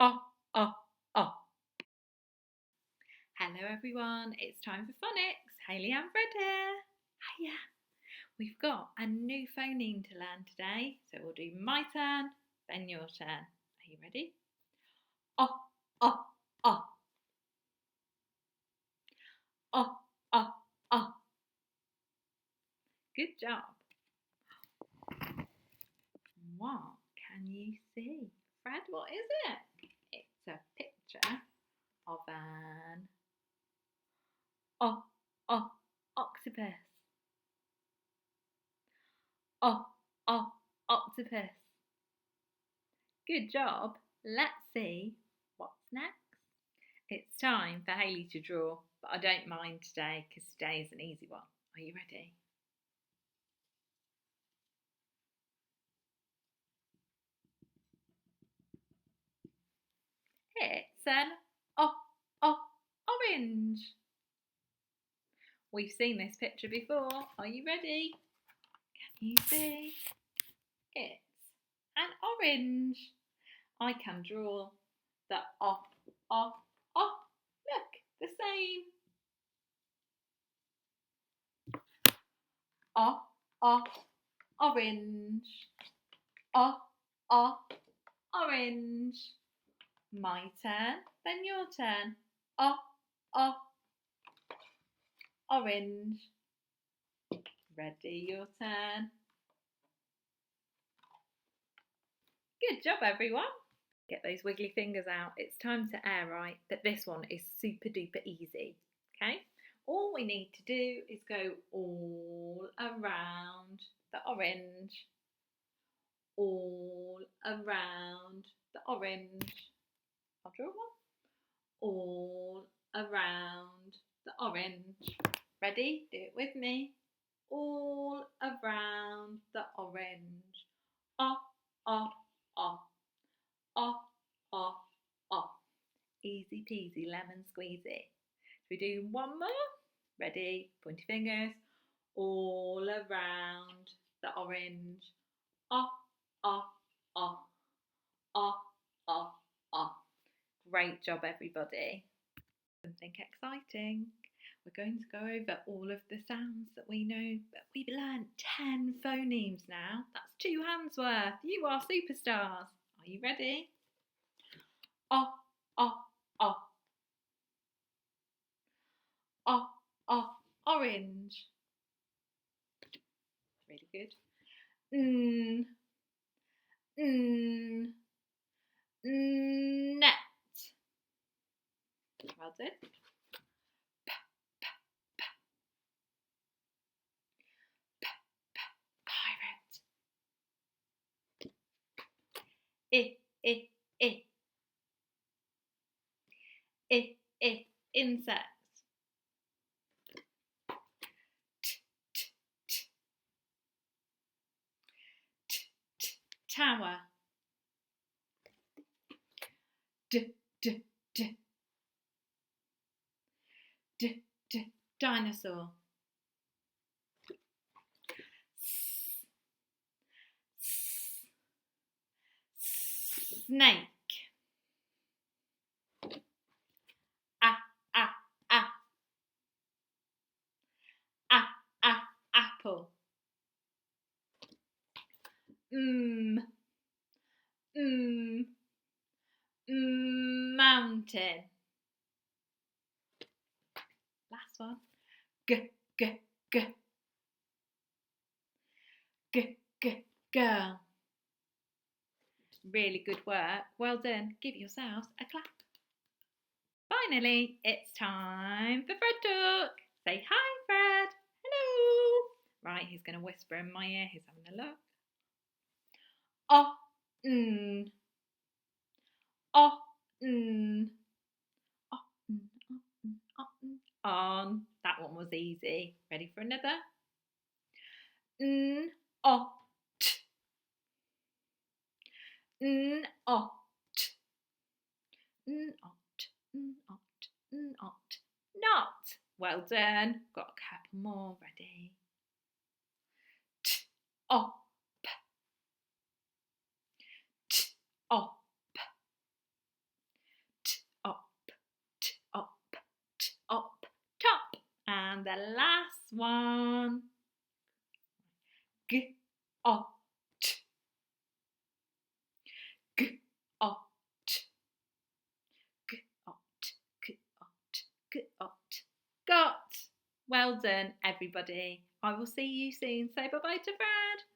Oh, oh, oh. Hello everyone, it's time for phonics. Hayley and Fred here. Hiya. We've got a new phoneme to learn today, so we'll do my turn, then your turn. Are you ready? Oh, oh, oh. Oh, oh, oh. Good job. What can you see? Fred, what is it? It's a picture of an octopus. Octopus. Good job. Let's see what's next. It's time for Hayley to draw, but I don't mind today because today is an easy one. Are you ready? It's an orange. We've seen this picture before. Are you ready? Can you see? It's an orange. I can draw the look, the same. Orange. Orange. My turn, then your turn. Orange. Ready, your turn. Good job, everyone. Get those wiggly fingers out. It's time to air right, but this one is super duper easy, okay? All we need to do is go all around the orange. All around the orange. I'll draw one. All around the orange. Ready? Do it with me. All around the orange. Oh. Easy peasy lemon squeezy. Should we do one more? Ready? Pointy fingers. All around the orange. Great job, everybody. Something exciting. We're going to go over all of the sounds that we know, but we've learned 10 phonemes now. That's 2 hands worth. You are superstars. Are you ready? Orange. Really good. Net. Well done. Pirate. Insect. Tower. Dinosaur. Snake. Apple. Mountain. Last one. Girl. Really good work. Well done. Give yourselves a clap. Finally, it's time for Fred Talk. Say hi, Fred. Hello. Right, he's going to whisper in my ear. He's having a look. On. That one was easy. Ready for another? Not. Well done. Got a couple more. Ready? Top. And the last one. G-ot. G-ot. G-ot. G-ot. G-ot. Got. Well done, everybody. I will see you soon. Say bye-bye to Fred.